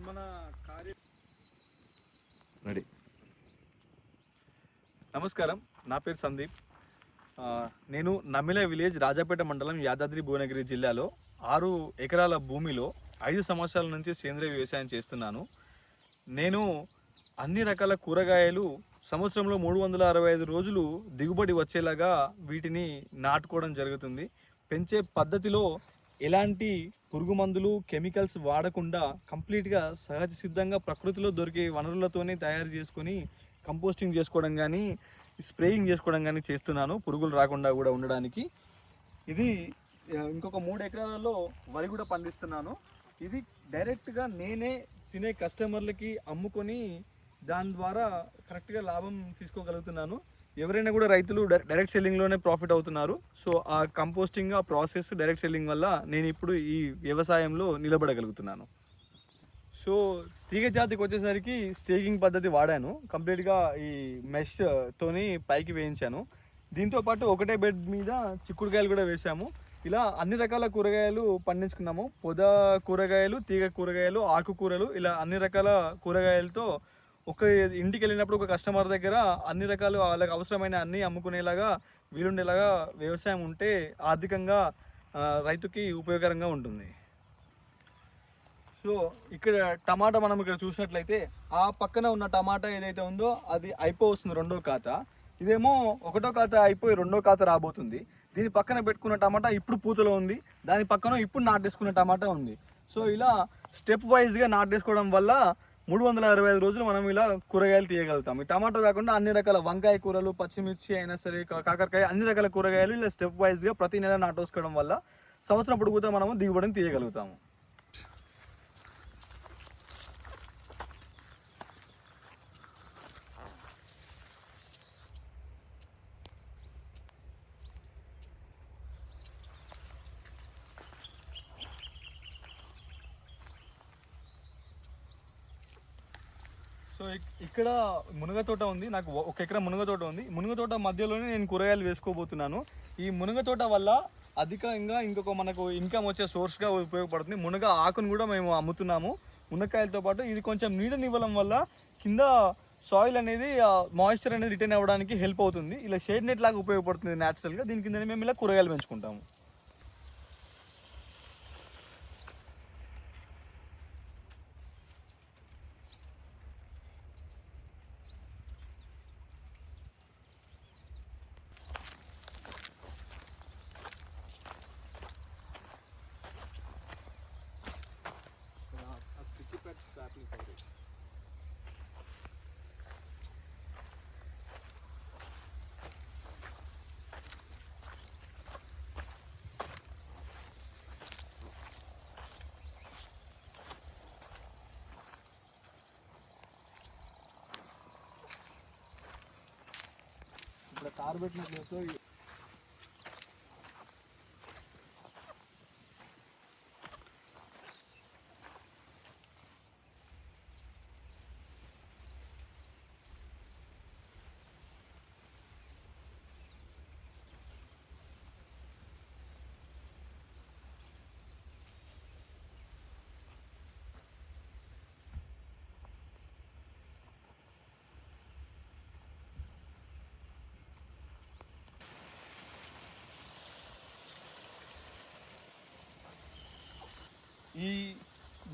మన రెడీ. నమస్కారం, నా పేరు సందీప్. నేను నమ్మిల విలేజ్, రాజాపేట మండలం, యాదాద్రి భువనగిరి జిల్లాలో 6 ఎకరాల భూమిలో 5 సంవత్సరాల నుంచి సేంద్రీయ వ్యవసాయం చేస్తున్నాను. నేను అన్ని రకాల కూరగాయలు సంవత్సరంలో 365 రోజులు దిగుబడి వచ్చేలాగా వీటిని నాటుకోవడం జరుగుతుంది. పెంచే పద్ధతిలో ఎలాంటి పురుగు మందులు, కెమికల్స్ వాడకుండా కంప్లీట్గా సహజ సిద్ధంగా ప్రకృతిలో దొరికే వనరులతోనే తయారు చేసుకొని కంపోస్టింగ్ చేసుకోవడం కానీ, స్ప్రేయింగ్ చేసుకోవడం కానీ చేస్తున్నాను, పురుగులు రాకుండా కూడా ఉండడానికి. ఇది ఇంకొక 3 ఎకరాలలో వరి కూడా పండిస్తున్నాను. ఇది డైరెక్ట్గా నేనే తినే కస్టమర్లకి అమ్ముకొని దాని ద్వారా కరెక్ట్గా లాభం తీసుకోగలుగుతున్నాను. ఎవరైనా కూడా రైతులు డైరెక్ట్ సెల్లింగ్లోనే ప్రాఫిట్ అవుతున్నారు. సో ఆ కంపోస్టింగ్, ఆ ప్రాసెస్, డైరెక్ట్ సెల్లింగ్ వల్ల నేను ఇప్పుడు ఈ వ్యవసాయంలో నిలబడగలుగుతున్నాను. సో తీగ జాతికి వచ్చేసరికి స్టేకింగ్ పద్ధతి వాడాను. కంప్లీట్గా ఈ మెష్తోని పైకి వేయించాను. దీంతోపాటు ఒకటే బెడ్ మీద చిక్కుడుకాయలు కూడా వేసాము. ఇలా అన్ని రకాల కూరగాయలు పండించుకున్నాము. పొద కూరగాయలు, తీగ కూరగాయలు, ఆకుకూరలు, ఇలా అన్ని రకాల కూరగాయలతో ఒక ఇంటికి వెళ్ళినప్పుడు ఒక కస్టమర్ దగ్గర అన్ని రకాలు వాళ్ళకి అవసరమైన అన్నీ అమ్ముకునేలాగా వీలుండేలాగా వ్యవసాయం ఉంటే ఆర్థికంగా రైతుకి ఉపయోగకరంగా ఉంటుంది. సో ఇక్కడ టమాటా మనం ఇక్కడ చూసినట్లయితే ఆ పక్కన ఉన్న టమాటా ఏదైతే ఉందో అది అయిపోతుంది 2వ ఖాతా. ఇదేమో 1వ ఖాతా అయిపోయి 2వ ఖాతా రాబోతుంది. దీని పక్కన పెట్టుకున్న టమాటా ఇప్పుడు పూతలో ఉంది. దాని పక్కన ఇప్పుడు నాటేసుకున్న టమాటా ఉంది. సో ఇలా స్టెప్ వైజ్గా నాటేసుకోవడం వల్ల 365 రోజులు మనం ఇలా కూరగాయలు తీయగలుగుతాం. ఈ టమాటో కాకుండా అన్ని రకాల వంకాయ కూరలు, పచ్చిమిర్చి అయినా సరే, కాకరకాయ, అన్ని రకాల కూరగాయలు ఇలా స్టెప్ వైజ్గా ప్రతి నెల నాటేసుకోవడం వల్ల సంవత్సరం పొడుగుతా మనము దిగుబడిని తీయగలుగుతాము. సో ఇక్కడ మునగ తోట ఉంది. నాకు 1 ఎకరం మునగ తోట ఉంది. మునగ తోట మధ్యలోనే నేను కూరగాయలు వేసుకోబోతున్నాను. ఈ మునగ తోట వల్ల అధికంగా ఇంకొక మనకు ఇన్కమ్ వచ్చే సోర్స్గా ఉపయోగపడుతుంది. మునగ ఆకును కూడా మేము అమ్ముతున్నాము. మునక్కాయలతో పాటు ఇది కొంచెం నీడనివ్వడం వల్ల కింద సాయిల్ అనేది, మాయిశ్చర్ అనేది రిటైన్ అవ్వడానికి హెల్ప్ అవుతుంది. ఇలా షేడ్ నెట్ లాగా ఉపయోగపడుతుంది న్యాచురల్గా. దీని కింద మేము ఇలా కూరగాయలు పెంచుకుంటాము. ఇక్కడ కారు పెట్టిన ప్లేస్ ఈ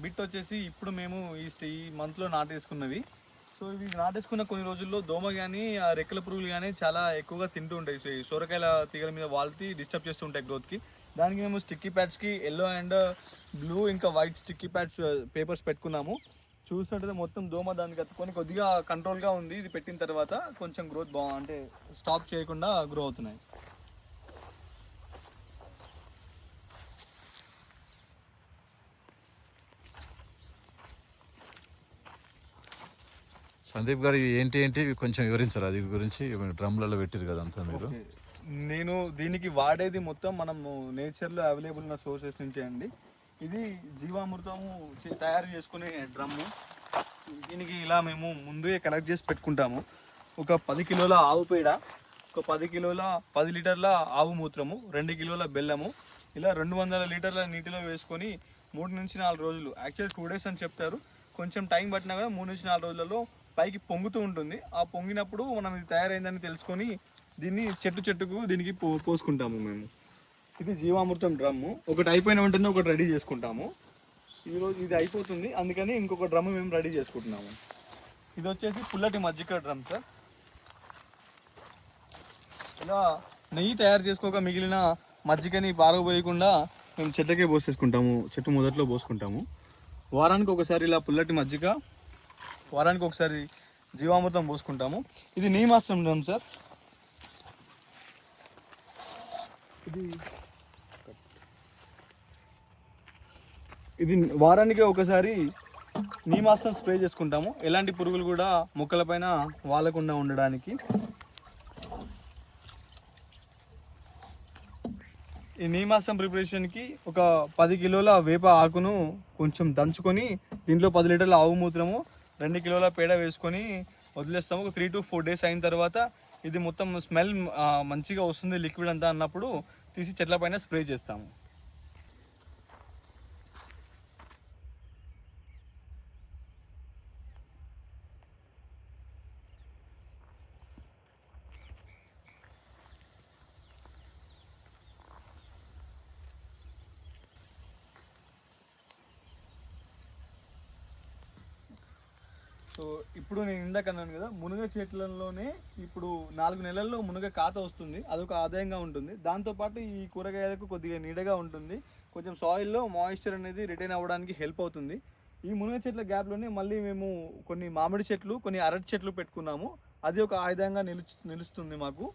బిట్ వచ్చేసి ఇప్పుడు మేము ఈ మంత్లో నాటేసుకున్నవి. సో ఇవి నాటేసుకున్న కొన్ని రోజుల్లో దోమ కానీ, ఆ రెక్కల పురుగులు కానీ చాలా ఎక్కువగా తింటూ ఉంటాయి. సో ఈ సొరకాయల తీగల మీద వాల్తి డిస్టర్బ్ చేస్తూ ఉంటాయి గ్రోత్కి. దానికి మేము స్టిక్కీ ప్యాడ్స్కి ఎల్లో అండ్ బ్లూ ఇంకా వైట్ స్టిక్కీ ప్యాడ్స్ పేపర్స్ పెట్టుకున్నాము. చూసినట్టయితే మొత్తం దోమ దానికి కట్టుకొని కొద్దిగా కంట్రోల్గా ఉంది. ఇది పెట్టిన తర్వాత కొంచెం గ్రోత్ అంటే స్టాప్ చేయకుండా గ్రో అవుతున్నాయి. సందీప్ గారు ఏంటి కొంచెం వివరించారు అది గురించి. డ్రమ్లలో పెట్టారు కదా అంతా మీరు. నేను దీనికి వాడేది మొత్తం మనము నేచర్లో అవైలబుల్ ఉన్న సోర్సెస్ నుంచే అండి. ఇది జీవామృతము తయారు చేసుకునే డ్రమ్ము. దీనికి ఇలా మేము ముందే కలెక్ట్ చేసి పెట్టుకుంటాము. ఒక 10 కిలోల ఆవు పేడ, ఒక 10 లీటర్ల ఆవు మూత్రము, 2 కిలోల బెల్లము, ఇలా 200 లీటర్ల నీటిలో వేసుకొని 3 నుంచి 4 రోజులు, యాక్చువల్ 2 డేస్ అని చెప్తారు, కొంచెం టైం పట్టినా కూడా 3 నుంచి 4 రోజులలో పైకి పొంగుతూ ఉంటుంది. ఆ పొంగినప్పుడు మనం ఇది తయారైందని తెలుసుకొని దీన్ని చెట్టుకు దీనికి పోసుకుంటాము మేము. ఇది జీవామృతం డ్రమ్ము. ఒకటి అయిపోయిన వెంటనే ఒకటి రెడీ చేసుకుంటాము. ఈరోజు ఇది అయిపోతుంది, అందుకని ఇంకొక డ్రమ్ మేము రెడీ చేసుకుంటున్నాము. ఇది వచ్చేసి పుల్లటి మజ్జిగ డ్రమ్ సార్. ఇలా నెయ్యి తయారు చేసుకోక మిగిలిన మజ్జిగని పారబోయకుండా మేము చెట్లకే పోసేసుకుంటాము. చెట్టు మొదట్లో పోసుకుంటాము. వారానికి ఒకసారి ఇలా పుల్లటి మజ్జిగ, వారానికి ఒకసారి జీవామృతం పోసుకుంటాము. ఇది నీమాస్త్రం డ్రమ్ సార్. ఇది వారానికి ఒకసారి నీమాస్త్రం స్ప్రే చేసుకుంటాము, ఎలాంటి పురుగులు కూడా మొక్కలపైన వాలకుండా ఉండడానికి. ఈ నీమాస్త్రం ప్రిపరేషన్కి ఒక 10 కిలోల వేప ఆకును కొంచెం దంచుకొని దీంట్లో 10 లీటర్ల ఆవు మూత్రము, 2 కిలోల పేడ వేసుకొని వదిలేస్తాము. ఒక 3 to 4 డేస్ అయిన తర్వాత ఇది మొత్తం స్మెల్ మంచిగా వస్తుంది, లిక్విడ్ అంతా అన్నప్పుడు తీసి చెట్ల పైన స్ప్రే చేస్తాము. సో ఇప్పుడు నేను ఇందాక అన్నాను కదా, మునగ చెట్లలోనే ఇప్పుడు 4 నెలల్లో మునగ కాత వస్తుంది, అదొక ఆదాయంగా ఉంటుంది. దాంతోపాటు ఈ కూరగాయలకు కొద్దిగా నీడగా ఉంటుంది, కొంచెం సాయిల్లో మాయిశ్చర్ అనేది రిటైన్ అవ్వడానికి హెల్ప్ అవుతుంది. ఈ మునగ చెట్ల గ్యాప్లోనే మళ్ళీ మేము కొన్ని మామిడి చెట్లు, కొన్ని అరటి చెట్లు పెట్టుకున్నాము. అది ఒక ఆయుధంగా నిలుస్తుంది మాకు.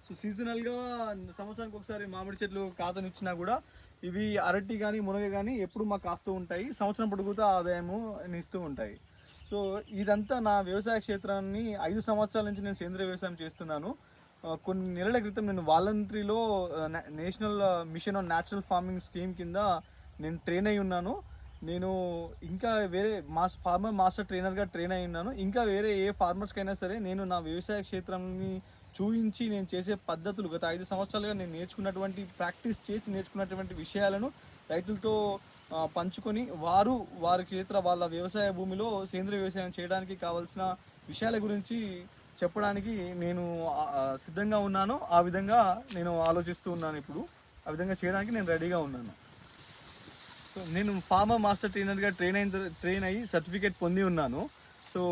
సో సీజనల్గా సంవత్సరానికి ఒకసారి మామిడి చెట్లు కాతనిచ్చినా కూడా ఇవి అరటి కానీ మునగ కానీ ఎప్పుడు మాకు కాస్తూ ఉంటాయి, సంవత్సరం పొడుగుతా ఆదాయము ఇస్తూ ఉంటాయి. సో ఇదంతా నా వ్యవసాయ క్షేత్రాన్ని 5 సంవత్సరాల నుంచి నేను సేంద్రీయ వ్యవసాయం చేస్తున్నాను. కొన్ని నెలల క్రితం నేను వాలంటరీలో national mission on natural farming scheme కింద నేను ట్రైన్ అయి ఉన్నాను. నేను ఇంకా వేరే ఫార్మర్ మాస్టర్ ట్రైనర్గా ట్రైన్ అయి ఉన్నాను. ఇంకా వేరే ఏ ఫార్మర్స్కైనా సరే నేను నా వ్యవసాయ క్షేత్రాన్ని చూపించి నేను చేసే పద్ధతులు గత 5 సంవత్సరాలుగా నేను నేర్చుకున్నటువంటి ప్రాక్టీస్ చేసి నేర్చుకున్నటువంటి విషయాలను రైతులతో పంచుకొని వారి వాళ్ళ వ్యవసాయ భూమిలో సేంద్రీయ వ్యవసాయం చేయడానికి కావాల్సిన విషయాల గురించి చెప్పడానికి నేను సిద్ధంగా ఉన్నాను. ఆ విధంగా నేను ఆలోచిస్తూ ఉన్నాను. ఇప్పుడు ఆ విధంగా చేయడానికి నేను రెడీగా ఉన్నాను. సో నేను ఫార్మర్ మాస్టర్ ట్రైనర్గా ట్రైన్ అయ్యి సర్టిఫికేట్ పొంది ఉన్నాను. సో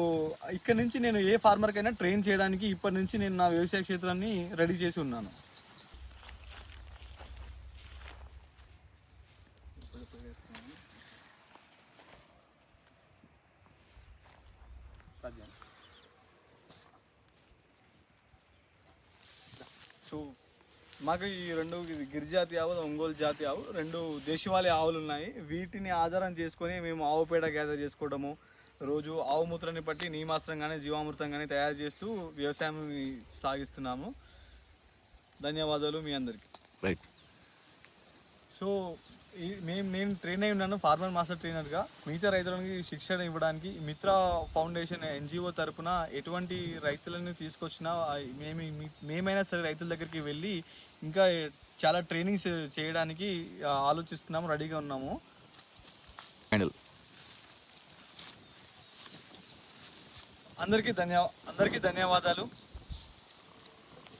ఇక్కడ నుంచి నేను ఏ ఫార్మర్కైనా ట్రైన్ చేయడానికి ఇప్పటి నుంచి నేను నా వ్యవసాయ క్షేత్రాన్ని రెడీ చేసి ఉన్నాను. సో మాకు ఈ 2 గిరిజాతి ఆవు, ఒంగోలు జాతి ఆవు, 2 దేశవాళీ ఆవులు ఉన్నాయి. వీటిని ఆధారం చేసుకొని మేము ఆవు పేడ గ్యాదర్ చేసుకోవడము, రోజు ఆవు మూత్రాన్ని బట్టి నీమాస్త్రం కానీ జీవామృతం కానీ తయారు చేస్తూ వ్యవసాయం సాగిస్తున్నాము. ధన్యవాదాలు మీ అందరికీ. రైట్. సో నేను ట్రైన్ అయి ఉన్నాను ఫార్మర్ మాస్టర్ ట్రైనర్గా. మిగతా రైతులకి శిక్షణ ఇవ్వడానికి మిత్ర ఫౌండేషన్ ఎన్జిఓ తరపున ఎటువంటి రైతులను తీసుకొచ్చినా మేమైనా సరే రైతుల దగ్గరికి వెళ్ళి ఇంకా చాలా ట్రైనింగ్స్ చేయడానికి ఆలోచిస్తున్నాము, రెడీగా ఉన్నాము. అందరికీ ధన్యవాదాలు.